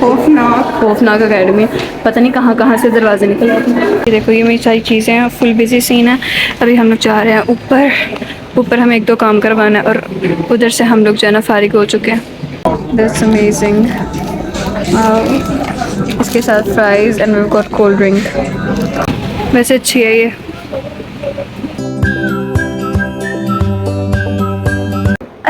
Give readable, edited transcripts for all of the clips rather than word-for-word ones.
खौफनाक अकेडमी, पता नहीं कहाँ कहाँ से दरवाजे निकल आते हैं। ये देखो, ये मेरी सारी चीज़ें हैं, फुल बिजी सीन है। अभी हम लोग जा रहे हैं ऊपर हमें एक दो काम करवाना है और उधर से हम लोग जो है ना फारिग हो चुके हैं। That's amazing. इसके साथ fries and we got cold drink. वैसे अच्छी है ये।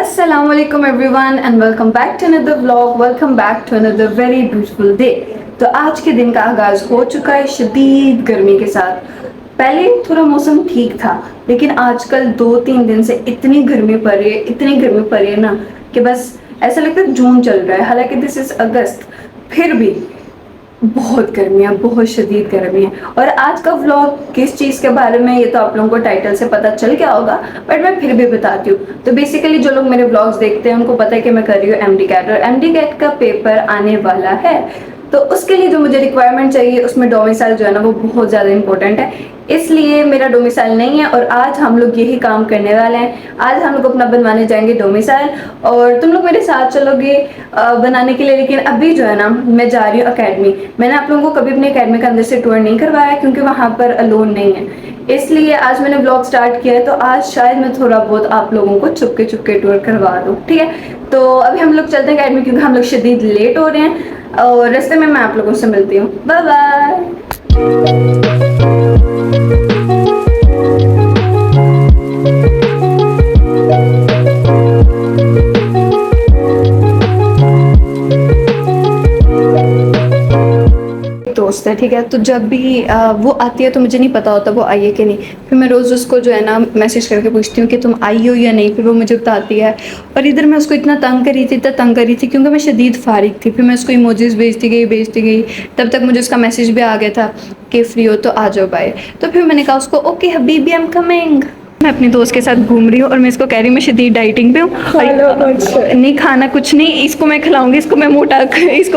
Assalamualaikum everyone and welcome back to another vlog. Welcome back to another very beautiful day. तो आज के दिन का आगाज हो चुका है शदीद गर्मी के साथ। पहले थोड़ा मौसम ठीक था, लेकिन आजकल 2-3 दिन से इतनी गर्मी पड़ रही है ना कि बस ऐसा लगता है जून चल रहा है। हालांकि दिस इज अगस्त, फिर भी बहुत गर्मी है, बहुत शदीद गर्मी है। और आज का व्लॉग किस चीज़ के बारे में, ये तो आप लोगों को टाइटल से पता चल गया होगा, बट मैं फिर भी बताती हूँ। तो बेसिकली जो लोग मेरे व्लॉग्स देखते हैं उनको पता है कि मैं कर रही हूँ एमडी कैट, और एमडी कैट का पेपर आने वाला है। तो उसके लिए जो मुझे रिक्वायरमेंट चाहिए उसमें डोमिसाइल जो है ना वो बहुत ज़्यादा इंपॉर्टेंट है, इसलिए मेरा डोमिसाइल नहीं है और आज हम लोग यही काम करने वाले हैं। आज हम लोग अपना बनवाने जाएंगे डोमिसाइल और तुम लोग मेरे साथ चलोगे बनाने के लिए। लेकिन अभी जो है ना मैं जा रही हूँ अकेडमी। मैंने आप लोगों को कभी अपने अकेडमी का अंदर से टूर नहीं करवाया क्योंकि वहाँ पर अलोन नहीं है, इसलिए आज मैंने ब्लॉग स्टार्ट किया है। तो आज शायद मैं थोड़ा बहुत आप लोगों को चुपके टूर करवा दूँ, ठीक है। तो अभी हम लोग चलते हैं अकेडमी क्योंकि हम लोग शदीद लेट हो रहे हैं और रास्ते में मैं आप लोगों से मिलती हूँ। Bye bye. दोस्त है, ठीक है। तो जब भी वो आती है तो मुझे नहीं पता होता वो आई है कि नहीं, फिर मैं रोज़ उसको जो है ना मैसेज करके पूछती हूँ कि तुम आई हो या नहीं, फिर वो मुझे बताती है। और इधर मैं उसको इतना तंग करी थी क्योंकि मैं शदीद फारिग थी। फिर मैं उसको इमोजीज भेजती गई, तब तक मुझे उसका मैसेज भी आ गया था कि फ्री हो तो आ जाओ बाय। तो फिर मैंने कहा उसको okay Habibi I am coming. मैं अपनी दोस्त के साथ घूम रही हूँ और मैं इसको कह रही हूँ मैं शदीद डाइटिंग पे हूँ। नहीं खाना कुछ नहीं, इसको मैं खिलाऊंगी, इसको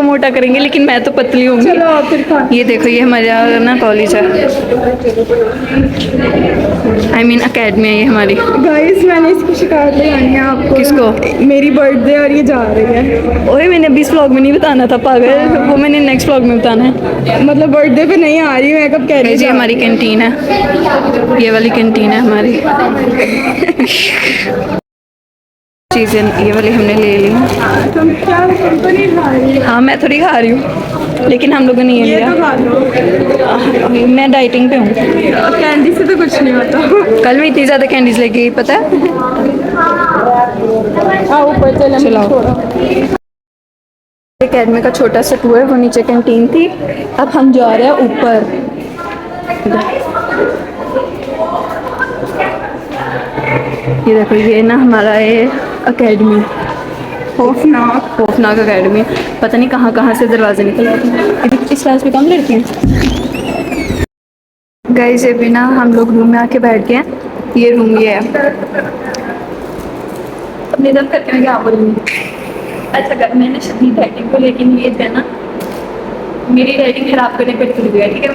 मोटा करेंगे, लेकिन मैं तो पतली होंगी। चलो फिर ये देखो, ये हमारा ना कॉलेज है, आई मीन अकेडमी है ये हमारी। गाइस मैंने इसकी शिकायत लगानी है आपको। किसको? मेरी बर्थडे और ये जा रही है। ओए मैंने अभी इस व्लॉग में नहीं बताना था पागल, वो मैंने नेक्स्ट व्लॉग में बताना है। मतलब बर्थडे पे नहीं आ रही, मैं कब कह रही जी हमारी कैंटीन है, ये वाली कैंटीन है हमारी। चीज़ें ये वाली हमने ले ली। तुम तो नहीं खा रही? हाँ मैं थोड़ी खा रही हूँ, लेकिन हम लोगों ने ये लिया। तो खा लो। मैं डाइटिंग पे हूँ। कैंडी से तो कुछ नहीं होता। कल मैं इतनी ज़्यादा कैंडीज लेके गई, पता है। ऊपर चलाओ। अकेडमी का छोटा सा टूर है, वो नीचे कैंटीन थी, अब हम जा रहे हैं ऊपर। ये देखो, ये ना हमारा है अकेडमी, खौफनाक अकेडमी, पता नहीं कहाँ कहाँ से दरवाजे निकल आते हैं। इस क्लास में कम लड़की हैं। गाइस ये भी ना हम लोग रूम में आके बैठ गए हैं। ये रूम ये है, अपने दम करके मैं क्या बोलूँगी। अच्छा मैंने शदीद राइटिंग को, लेकिन ये जो है ना मेरी राइटिंग खराब करने पर तुल गया, ठीक है।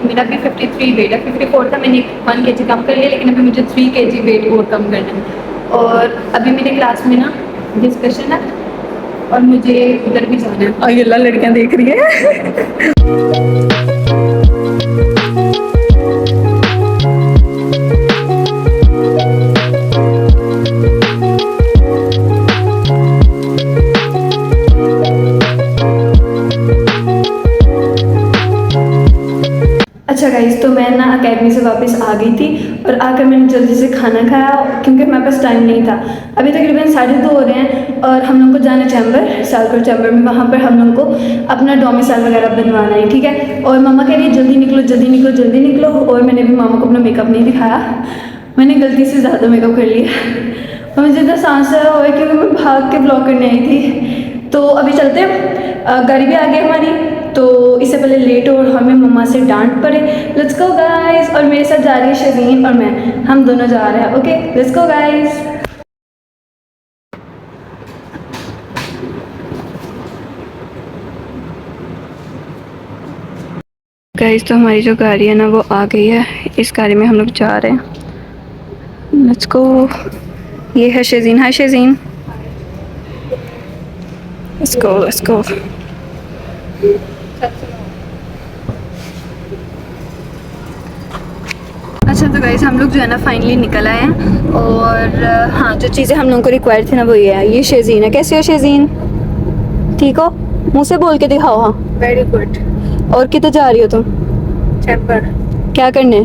मेरा भी 53 वेट है, 54 था, मैंने 1 kg कम कर लिया, लेकिन अभी मुझे 3 kg वेट और कम करना है। और अभी मेरे क्लास में ना डिस्कशन है और मुझे उधर भी जाना है। और ये लड़कियाँ देख रही है। अच्छा गाइस, तो मैं ना अकेडमी से वापस आ गई थी और आकर मैंने जल्दी से खाना खाया क्योंकि हमारे पास टाइम नहीं था। अभी तकरीबन 2:30 हो रहे हैं और हम लोग को जाना चैम्बर, सालकोर चैम्बर में। वहाँ पर हम लोग को अपना डोमिसाइल वगैरह बनवाना है, ठीक है। और मम्मा कह रही है जल्दी निकलो। और मैंने भी मामा को अपना मेकअप नहीं दिखाया, मैंने गलती से ज़्यादा मेकअप कर लिया और मुझे इतना सांस हुआ है क्योंकि मैं भाग के ब्लॉग करने आई थी। तो अभी चलते हैं, गाड़ी भी आ गई हमारी, तो इससे पहले लेट हो और हमें मम्मा से डांट पड़े। Let's go guys. और मेरे साथ जा रही है शज़ीन और मैं, हम दोनों जा रहे हैं। Okay let's go guys. Guys तो हमारी जो गाड़ी है ना वो आ गई है, इस गाड़ी में हम लोग जा रहे हैं। Let's go. ये है शज़ीन। हाय शज़ीन। Let's go. अच्छा तो गाइस हम लोग जो है ना फाइनली निकल आए हैं और हाँ जो चीज़ें हम लोगों को रिक्वायर थी ना वो ये है। ये शेज़ीन है, कैसे हो शेज़ीन? ठीक हो? मुँह से बोल के दिखाओ। हाँ वेरी गुड। और कितने जा रही हो तुम? चैम्बर क्या करने?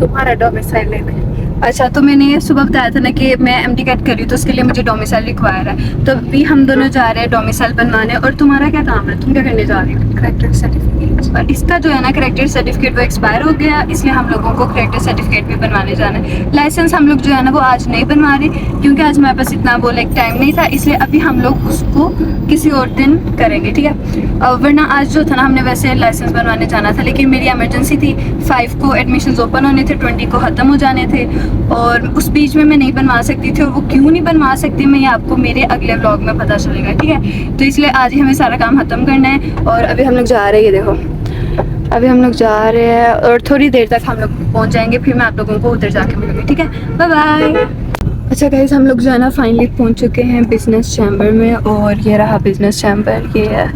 तुम्हारा डोमिसाइल लेने। अच्छा तो मैंने ये सुबह बताया था ना कि मैं एमडी कैट कर रही हूँ तो उसके लिए मुझे डोमिसाइल रिक्वायर है, तो अभी हम दोनों जा रहे हैं डोमिसाइल बनवाने। और तुम्हारा क्या काम है, तुम क्या करने जा रही हो? Character certificate. इसका जो है ना करेक्टर सर्टिफिकेट वो एक्सपायर हो गया, इसलिए हम लोगों को करेक्टर सर्टिफिकेट भी बनवाने जाना है। लाइसेंस हम लोग जो है ना वो आज नहीं बनवा रहे क्योंकि आज हमारे पास इतना वो लाइक टाइम नहीं था, इसलिए अभी हम लोग उसको किसी और दिन करेंगे, ठीक है। वरना आज जो था ना हमने वैसे लाइसेंस बनवाने जाना था, लेकिन मेरी इमरजेंसी थी। 5 को एडमिशन्स ओपन होने थे, 20 को ख़त्म हो जाने थे और उस बीच में मैं नहीं बनवा सकती थी। और वो क्यों नहीं बनवा सकती मैं ये आपको मेरे अगले व्लॉग में पता चलेगा, ठीक है। तो इसलिए आज ही हमें सारा काम ख़त्म करना है और अभी हम लोग जा रहे हैं। ये देखो अभी हम लोग जा रहे हैं और थोड़ी देर तक हम लोग पहुंच जाएंगे, फिर मैं आप लोगों को उधर जाके मिलूंगी, ठीक है। Bye bye. अच्छा गाइस हम लोग जो है ना फाइनली पहुंच चुके हैं बिजनेस चैम्बर में और ये रहा बिजनेस चैम्बर, ये है।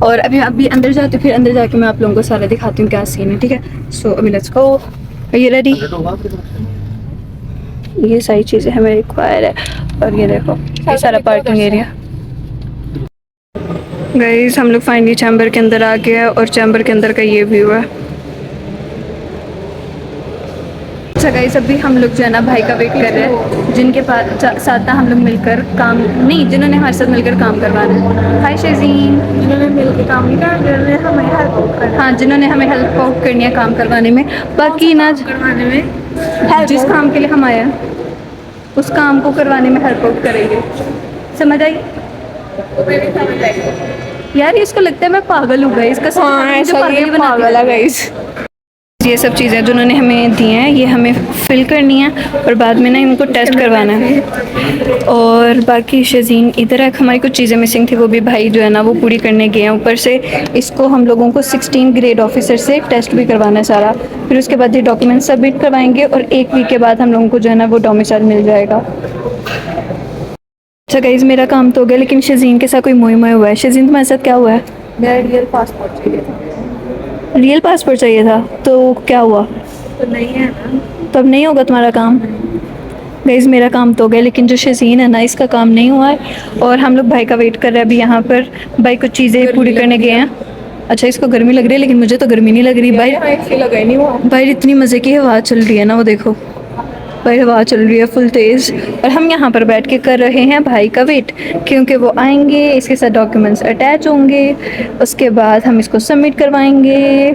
और अभी अभी अंदर जाते फिर अंदर जाके मैं आप लोगों को सारा दिखाती हूँ क्या सीन है, ठीक है। सो अभी let's go. Are you ready? ये सारी चीज़ें हमें रिक्वायर है और ये देखो ये सारा पार्किंग एरिया। गाइस हम लोग फाइनली चैम्बर के अंदर आ गए हैं और चैम्बर के अंदर का ये व्यू है। अच्छा गाइस अभी हम लोग जो है ना भाई का वेट कर रहे हैं जिनके पास साथ ना हम लोग मिलकर काम नहीं जिन्होंने हमारे साथ मिलकर काम करवाना है। हाय शेज़ीन। जिन्होंने मिलकर काम नहीं करा, जिन्होंने हमें हेल्प करना हाँ जिन्होंने हमें हेल्प करनी है काम करवाने में। बाकी ना करवाने में जिस काम के लिए हम आए हैं उस काम को करवाने में हेल्प आउट करेंगे, समझ आई? मेरी समझ आई। यार इसको लगता है मैं पागल हूँ गाइस, इसका हाँ ऐसा ये पागल है गाइस। ये सब चीज़ें जिन्होंने हमें दी हैं ये हमें फिल करनी है और बाद में ना इनको टेस्ट करवाना है। और बाकी शेज़ीन इधर है, हमारी कुछ चीज़ें मिसिंग थी वो भी भाई जो है ना वो पूरी करने गए हैं। ऊपर से इसको हम लोगों को 16 ग्रेड ऑफिसर से टेस्ट भी करवाना है सारा, फिर उसके बाद ये डॉक्यूमेंट सबमिट करवाएंगे और 1 वीक के बाद हम लोगों को जो है ना वो डोमिसाइल मिल जाएगा। अच्छा गाइस मेरा काम तो हो गया लेकिन शेज़ीन के साथ कोई मोह मोह हुआ है। शेज़ीन तुम्हारे साथ क्या हुआ है? मेरा रियल पासपोर्ट चाहिए था। रियल पासपोर्ट चाहिए था तो क्या हुआ? तो नहीं है ना। तो अब नहीं होगा तुम्हारा काम। गाइस मेरा काम तो हो गया लेकिन जो शेज़ीन है ना इसका काम नहीं हुआ है और हम लोग भाई का वेट कर रहे हैं अभी यहाँ पर। भाई कुछ चीज़ें पूरी करने गए हैं। अच्छा इसको गर्मी लग रही है लेकिन मुझे तो गर्मी नहीं लग रही भाई। ऐसे लगा ही नहीं हुआ। भाई इतनी मज़े की हवा चल रही है ना, वो देखो भाई हवा चल रही है फुल तेज़ और हम यहाँ पर बैठ के कर रहे हैं भाई का वेट क्योंकि वो आएंगे, इसके साथ डॉक्यूमेंट्स अटैच होंगे, उसके बाद हम इसको सबमिट करवाएंगे।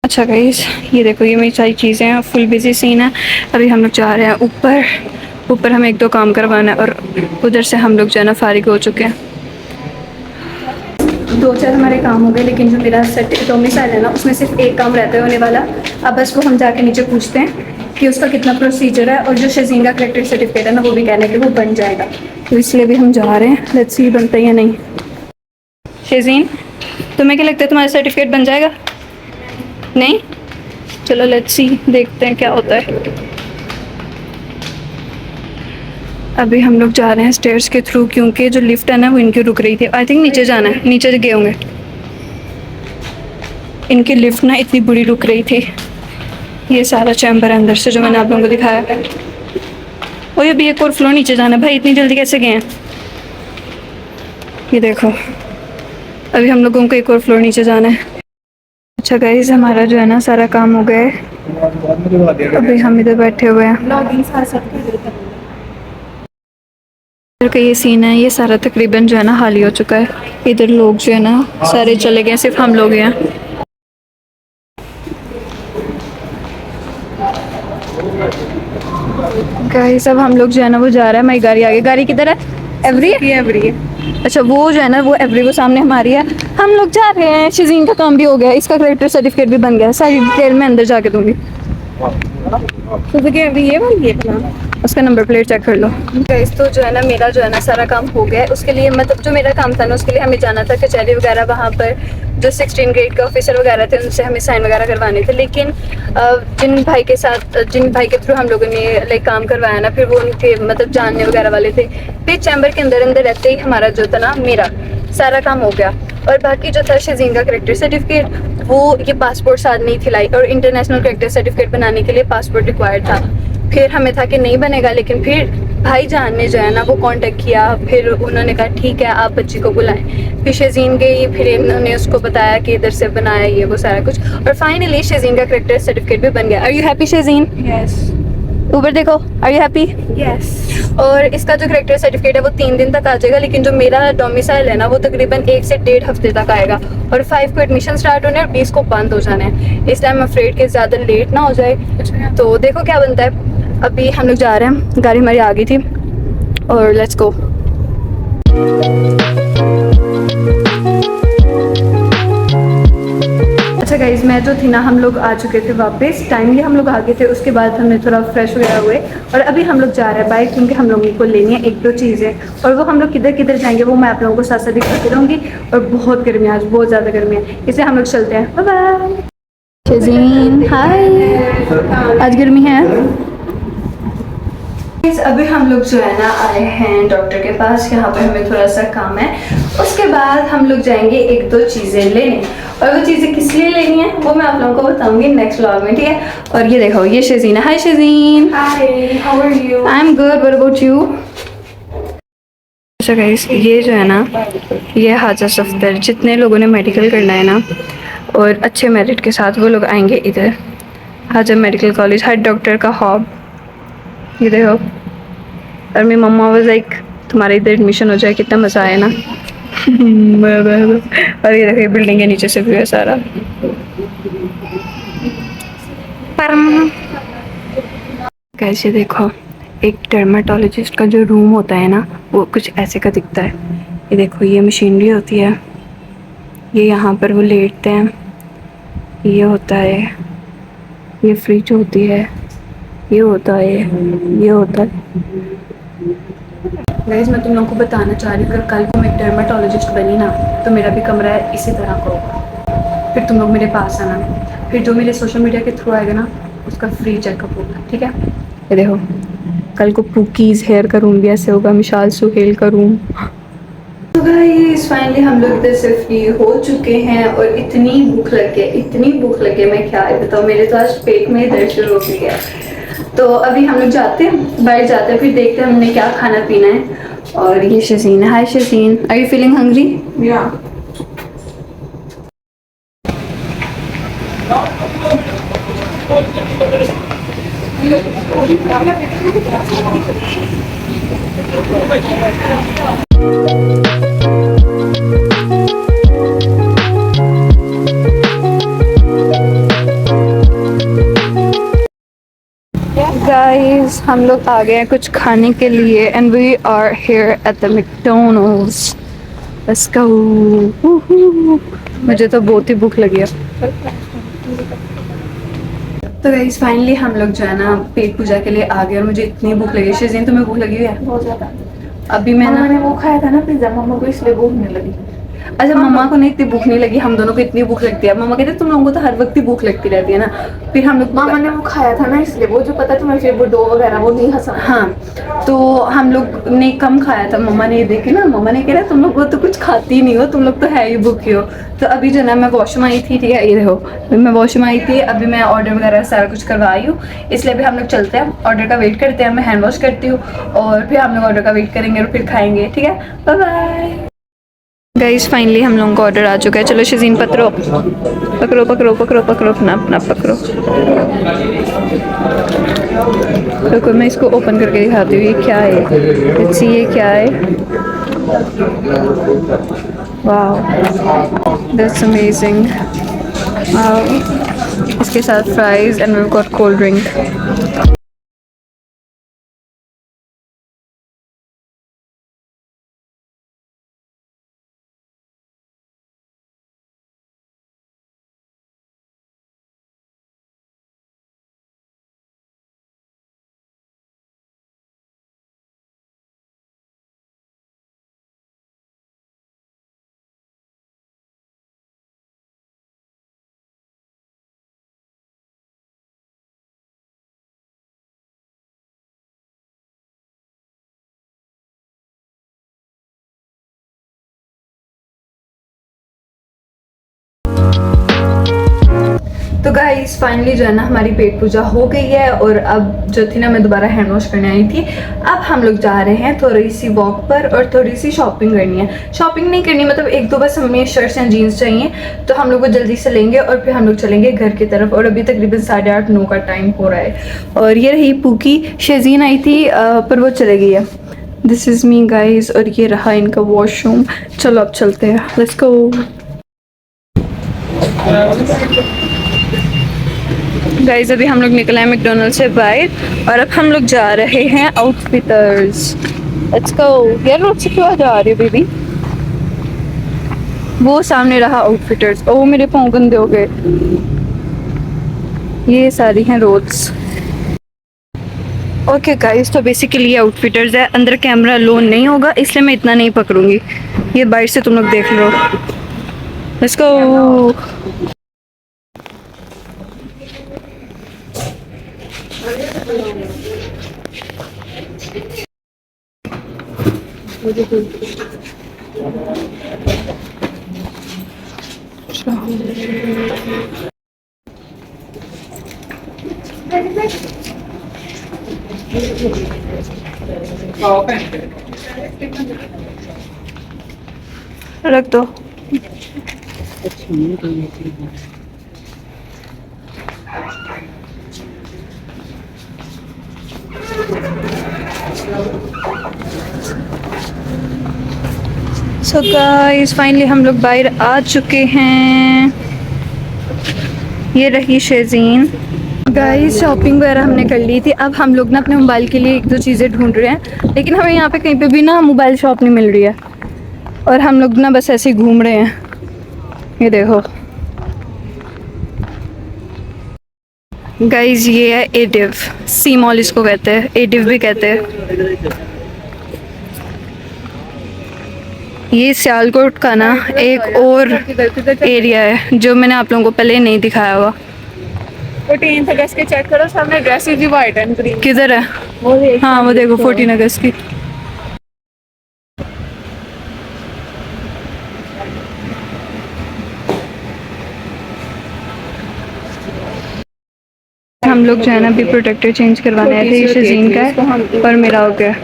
अच्छा गाइस ये देखो ये मेरी सारी चीज़ें हैं, फुल बिजी सीन है। अभी हम लोग जा रहे हैं ऊपर। ऊपर हमें 1-2 काम करवाना है और उधर से हम लोग जो है ना फारिग हो चुके हैं। 2-4 हमारे काम हो गए लेकिन जो मेरा डोमिसाइल है ना उसमें सिर्फ एक काम रहता है होने वाला। अब बस वो हम जाके नीचे पूछते हैं कि उसका कितना प्रोसीजर है और जो शेज़ीन का करेक्टर सर्टिफिकेट है ना वो भी कहने कि वो बन जाएगा, तो इसलिए भी हम जा रहे हैं। लेट्स सी बनता है या नहीं। शेज़ीन तुम्हें क्या लगता है तुम्हारा सर्टिफिकेट बन जाएगा? नहीं? चलो लेट्स सी देखते हैं क्या होता है। अभी हम लोग जा रहे हैं स्टेयर्स के थ्रू क्योंकि जो लिफ्ट है ना वो इनकी रुक रही थी। आई थिंक नीचे जाना है, नीचे गए होंगे। इनकी लिफ्ट ना इतनी बुरी रुक रही थी। ये सारा चैम्बर है अंदर से जो मैंने आप लोगों को दिखाया। और अभी एक और फ्लोर नीचे जाना है। भाई इतनी जल्दी कैसे गए हैं? ये देखो अभी हम लोगों को एक और फ्लोर नीचे जाना है। अच्छा गाइस हमारा जो है ना सारा काम हो गया है। अभी हम इधर बैठे हुए हैं। लॉगिन साथ साथ कर देता हूँ। इधर का ये सीन है, ये सारा तकरीबन जो है ना खाली हो चुका है। इधर लोग जो है ना सारे चले गए, सिर्फ हम लोग हैं। गाइस अब हम लोग जो है ना वो जा रहा है। हमारी गाड़ी आगे। गाड़ी किधर है? एवरी एवरी अच्छा वो जो है ना वो एवरी वो सामने हमारी है। हम लोग जा रहे हैं। शेज़ीन का काम भी हो गया, इसका करेक्टर सर्टिफिकेट भी बन गया। सारी डिटेल मैं अंदर जाके दूंगी। तो ये वाली है ना। उसका नंबर प्लेट चेक कर लो गाइस। तो जो है ना मेरा जो है ना सारा काम हो गया है। उसके लिए मतलब जो मेरा काम था ना उसके लिए हमें जाना था कचहरी वगैरह, वहाँ पर जो 16 ग्रेड के ऑफिसर वगैरह थे उनसे हमें साइन वगैरह करवाने थे। लेकिन जिन भाई के साथ, जिन भाई के थ्रू हम लोगों ने लाइक काम करवाया ना, फिर वो उनके मतलब जानने वगैरह वाले थे। फिर चैम्बर के अंदर अंदर रहते ही हमारा जो था ना मेरा सारा काम हो गया। और बाकी जो था शजीन का करेक्टर सर्टिफिकेट, वो ये पासपोर्ट साथ नहीं थी लाई, और इंटरनेशनल करेक्टर सर्टिफिकेट बनाने के लिए पासपोर्ट रिक्वायर्ड था। फिर हमें था कि नहीं बनेगा, लेकिन फिर भाईजान ने जो है ना वो कांटेक्ट किया। फिर उन्होंने कहा ठीक है आप बच्ची को बुलाएं। फिर शजीन गई, फिर इन्होंने उसको बताया कि इधर से बनाया ये वो सारा कुछ, और फाइनली शजीन का करेक्टर सर्टिफिकेट भी बन गया। Are you happy Shajeen? Yes ऊपर देखो, आर यू हैप्पी? यस। और इसका जो करेक्टर सर्टिफिकेट है वो 3 दिन तक आ जाएगा, लेकिन जो मेरा डोमिसाइल है ना वो तकरीबन 1 से 1.5 हफ्ते तक आएगा। और 5 को एडमिशन स्टार्ट होने और 20 को बंद हो जाना है। इस टाइम अफ्रेड के ज़्यादा लेट ना हो जाए, तो देखो क्या बनता है। अभी हम लोग जा रहे हैं, गाड़ी हमारी आ गई थी, और लेट्स गो। अच्छा गाइज, मैं जो थी ना हम लोग आ चुके थे वापस, टाइमली हम लोग आ गए थे। उसके बाद हमने थोड़ा फ्रेश वगैरह हुए, और अभी हम लोग जा रहे हैं बाइक, क्योंकि हम लोगों को लेनी है 1-2 चीज़ें। और वो हम लोग किधर किधर जाएंगे वो मैं आप लोगों को साथ साथ दिखाती रहूँगी। और बहुत गर्मी है आज, बहुत ज़्यादा गर्मी है, इसलिए हम लोग चलते हैं। Bye bye. शजीन हाय, आज गर्मी है। अभी हम लोग जो है ना आए हैं डॉक्टर के पास, यहाँ पे हमें थोड़ा सा काम है। उसके बाद हम लोग जाएंगे 1-2 चीज़ें लेने, और वो चीज़ें किस लिए लेनी है वो मैं आप लोगों को बताऊंगी नेक्स्ट व्लॉग में, ठीक है। और ये देखो, ये शजीन है। Hi Shajeen. Hi, how are you? I am good, what about you? अच्छा गाइस, ये जो है ना ये हाजा सफ्तर, जितने लोगों ने मेडिकल करना है ना और अच्छे मेरिट के साथ, वो लोग आएंगे इधर हाजा मेडिकल कॉलेज, हेड डॉक्टर का हॉब। ये देखो, और मेरी मम्मा वाज लाइक तुम्हारा इधर एडमिशन हो जाए, कितना मज़ा आया ना। और ये देखो, बिल्डिंग के नीचे से व्यू है सारा। कैसे देखो, एक डर्माटोलॉजिस्ट का जो रूम होता है ना वो कुछ ऐसे का दिखता है। ये देखो, ये मशीनरी होती है, ये यहाँ पर वो लेटते हैं, ये होता है, ये फ्रिज होती है, ये होता है, ये होता है। गाइस, मैं तुम लोगों को बताना चाह रही हूँ कि कल को मैं एक डर्माटोलॉजिस्ट बनी ना तो मेरा भी कमरा है इसी तरह का होगा। फिर तुम लोग मेरे पास आना, फिर जो मेरे सोशल मीडिया के थ्रू आएगा ना उसका फ्री चेकअप होगा, ठीक है। ये देखो, कल को पुकीज़ हेयर का रूम भी ऐसे होगा, मिशाल सुहेल का रूम। तो गाइस फाइनली हम लोग इधर से फ्री हो चुके हैं, और इतनी भूख लग है, इतनी भूख लग है, मैं क्या बताऊँ, मेरे तो आज पेट में दर्द शुरू हो गया। तो अभी हम लोग जाते हैं, बाहर जाते हैं, फिर देखते हैं हमने क्या खाना पीना है। और ये शजीन है। Hi Shajeen, are you feeling hungry? Yeah. Guys, हम लोग आ गए हैं कुछ खाने के लिए, and we are here at the McDonald's. Let's go. मुझे तो बहुत ही भूख लगी है। तो गाइस फाइनली हम लोग जो है ना पेट पूजा के लिए आ गए, और मुझे इतनी भूख लगी। शजीन, तुम्हें भूख लगी हुई है? बहुत ज्यादा। अभी मैं ना, मैंने वो खाया था ना पिज्जा, मम्मा को इसलिए भूख नहीं लगी। अच्छा मम्मा को नहीं इतनी भूख नहीं लगी, हम दोनों को इतनी भूख लगती है। मम्मा कहते तुम लोगों को तो हर वक्त ही भूख लगती रहती है ना। फिर हम लोग मामा ने वो खाया था ना इसलिए, वो जो पता है तुम्हें, फिर वो डो वगैरह वो नहीं हंसा। हाँ, तो हम लोग ने कम खाया था। मम्मा ने ये देखे ना, मम्मा ने कह तुम लोग वो तो कुछ खाती ही नहीं हो, तुम लोग तो है ही भूखी हो। तो अभी जो ना मैं वॉशरूम आई थी, ठीक है, ये देखो मैं वॉशरूम आई थी, अभी मैं ऑर्डर वगैरह सारा कुछ करवाई हूँ, इसलिए अभी हम लोग चलते हैं, ऑर्डर का वेट करते हैं। मैं हैंड वॉश करती हूँ, और फिर हम लोग ऑर्डर का वेट करेंगे और फिर खाएंगे, ठीक है। Bye bye. गाइस फाइनली हम लोगों का ऑर्डर आ चुका है। चलो शजीन पकड़ो पकड़ो पकड़ो पकड़ो पकड़ो, अपना अपना पकड़ो। रुको मैं इसको ओपन करके दिखाती हूँ ये क्या है। लेट्स सी ये क्या है। Wow, that's amazing. वाओ, इसके साथ fries and we got cold drink. तो गाइस फाइनली जो है ना हमारी पेट पूजा हो गई है और अब जो थी ना मैं दोबारा हैंड वॉश करने आई थी। अब हम लोग जा रहे हैं थोड़ी सी वॉक पर और थोड़ी सी शॉपिंग करनी है। शॉपिंग नहीं करनी मतलब एक दो बस हमें शर्ट्स एंड जीन्स चाहिए, तो हम लोग वो जल्दी से लेंगे और फिर हम लोग चलेंगे घर की तरफ। और अभी तकरीबन 8:30-9 का टाइम हो रहा है। और ये रही पूकी, शेजीन आई थी पर वो चले गई है। दिस इज़ मी गाइज, और ये रहा इनका वॉशरूम। चलो अब चलते हैं, लेट्स गो। गाइज अभी हम लोग निकले हैं मैकडोनल्ड से बाहर और अब हम लोग जा रहे हैं आउटफिटर्स। Let's go. यार रोड से क्यों जा रही हो बेबी? वो सामने रहा आउटफिटर्स। ओ मेरे पाँव गंदे हो गए। ये सारी हैं रोड्स। ओके गाइस, तो बेसिकली ये आउटफिटर्स है। अंदर कैमरा लोन नहीं होगा इसलिए मैं इतना नहीं पकड़ूंगी, ये बाहर से तुम लोग देख लो। Let's go. रख दो। सो गाइस फाइनली हम लोग बाहर आ चुके हैं। ये रही शेजीन। गाइस शॉपिंग वगैरह हमने कर ली थी। अब हम लोग ना अपने मोबाइल के लिए एक दो चीज़ें ढूंढ रहे हैं, लेकिन हमें यहाँ पे कहीं पे भी ना मोबाइल शॉप नहीं मिल रही है और हम लोग ना बस ऐसे ही घूम रहे हैं। ये देखो गाइस, ये है एडिव, सी मॉल इसको कहते हैं, एडिव भी कहते हैं। ये सियालकोट का ना एक और एरिया है जो मैंने आप लोगों को पहले नहीं दिखाया हुआ। 14 अगस्त के चेक करो, सामने ड्रेसेस भी वाइट एंड ग्रीन। किधर है? हाँ वो देखो 14 अगस्त की। हम लोग जो है ना अभी प्रोटेक्टर चेंज करवाने आए थे। ये शजीन का है और मेरा हो गया।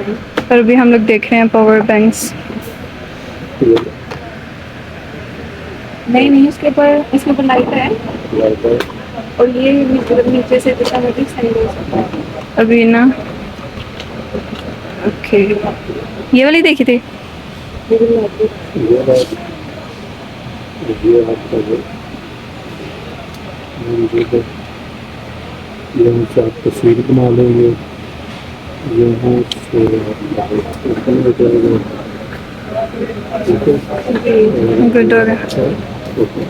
और अभी हम लोग देख रहे हैं पावर बैंक्स। नहीं इसके ऊपर लाइट है और ये नीचे से दिशा में भी सैंडल्स। अभी ना ओके, ये वाली देखी थी। यहाँ से आप तस्वीर बना लेंगे, यहाँ से ओपन हो जाएगा। ठीक है, गुड हो गया। ओके,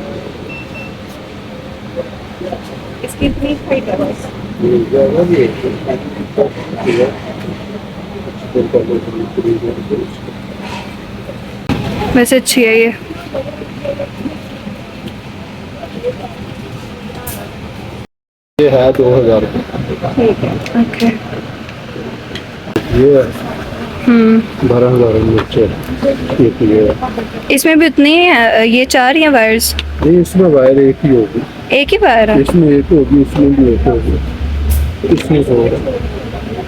इसकी इतनी हाइट है बस। मिल जाएगा ये। वैसे अच्छी है ये। ये है 2000 ठीक है। ओके। ये 12,000 नीचे ये है। इसमें भी उतनी है, ये 4 या वायर्स? नहीं, इसमें वायर एक ही होगी। एक ही वायर है? इसमें एक होगी, इसमें भी एक होगी, इसमें दो है।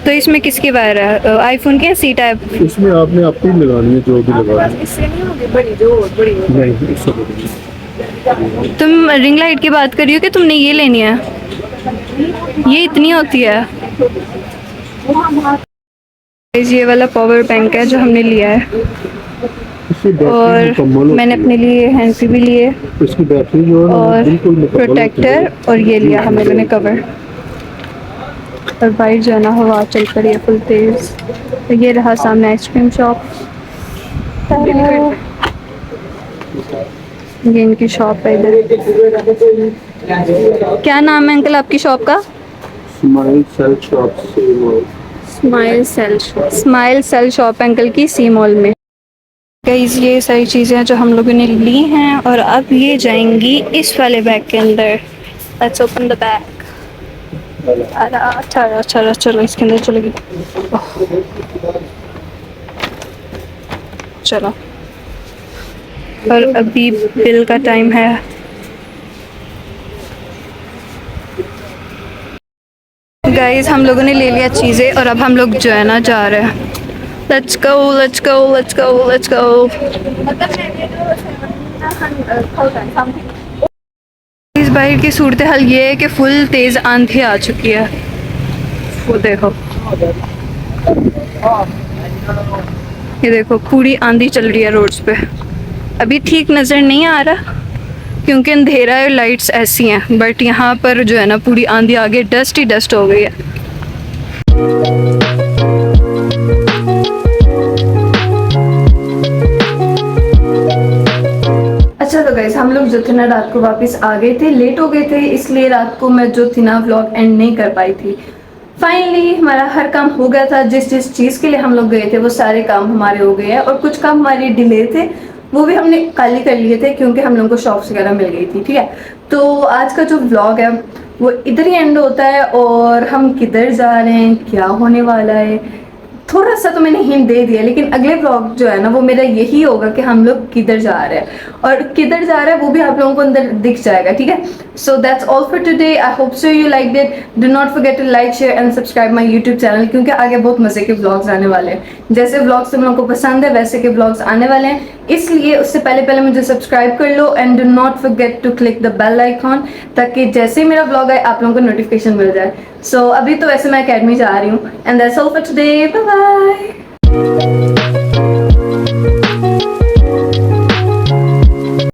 तो इसमें किसकी वायर है, आईफोन की या सी टाइप? इसमें आपने अपनी लगानी है, जो भी लगानी इससे नहीं होगी बड़ी, जो बड़ी है। नहीं, इससे बड़ी नहीं। तुम रिंग लाइट की बात कर रही हो कि तुमने ये लेनी है? ये इतनी होती है? ये वाला पावर बैंक है जो हमने लिया है इसकी बैटरी और मुकम्मल मैंने होती अपने लिए हैंड फ्री भी लिए है। इसकी बैटरी जो है ना, और बिल्कुल मुकम्मल प्रोटेक्टर होती है। और ये लिया हम लोगों ने कवर। और बाहर जो है ना हवा चल कर है फुल तेज। तो ये रहा सामने आइसक्रीम शॉप। ये इनकी शॉप है इधर। क्या नाम है अंकल आपकी शॉप का? स्माइल सेल शॉप से वो स्माइल सेल शॉप अंकल की सी मॉल में। गाइस ये सारी चीज़ें जो हम लोगों ने ली हैं और अब ये जाएंगी इस वाले बैग के अंदर। Let's open the bag. अच्छा चलो इसके अंदर चलेगी। चलो, और अभी बिल का टाइम है। गाइस हम लोगों ने ले लिया चीज़ें और अब हम लोग जो है ना जा रहे हैं. Let's go let's go let's go let's go. मतलब मैंने जो 7,000 समथिंग इस बार की सूरत हाल ये है कि फुल तेज़ आंधी आ चुकी है. वो देखो, ये देखो पूरी आंधी चल रही है रोड्स पे. अभी ठीक नज़र नहीं आ रहा क्योंकि अंधेरा है, लाइट्स ऐसी हैं, बट यहाँ पर जो है ना पूरी आंधी आगे डस्ट ही डस्ट हो गई है. अच्छा तो गाइस हम लोग जो थे ना रात को वापस आ गए थे, लेट हो गए थे, इसलिए रात को मैं जो थी ना व्लॉग एंड नहीं कर पाई थी. फाइनली हमारा हर काम हो गया था. जिस जिस चीज़ के लिए हम लोग गए थे वो सारे काम हमारे हो गए हैं, और कुछ काम हमारे डिले थे वो भी हमने कल ही कर लिए थे क्योंकि हम लोगों को शॉप्स वगैरह मिल गई थी. ठीक है, तो आज का जो व्लॉग है वो इधर ही एंड होता है. और हम किधर जा रहे हैं, क्या होने वाला है, थोड़ा सा तो मैंने हिंट दे दिया, लेकिन अगले व्लॉग जो है ना वो मेरा यही होगा कि हम लोग किधर जा रहे हैं, और किधर जा रहे हैं वो भी आप लोगों को अंदर दिख जाएगा. ठीक है, so that's all for today. I hope so you like it. Do not forget to like share and subscribe my YouTube channel, क्योंकि आगे बहुत मजे के व्लॉग्स आने वाले हैं. जैसे व्लॉग्स तुम लोगों को पसंद है वैसे के व्लॉग्स आने वाले हैं, इसलिए उससे पहले मुझे सब्सक्राइब कर लो. And do not forget to click the bell icon, ताकि जैसे ही मेरा व्लॉग आए आप लोगों को नोटिफिकेशन मिल जाए. सो अभी तो वैसे मैं अकेडमी जा रही हूँ. And that's all for today. Bye bye.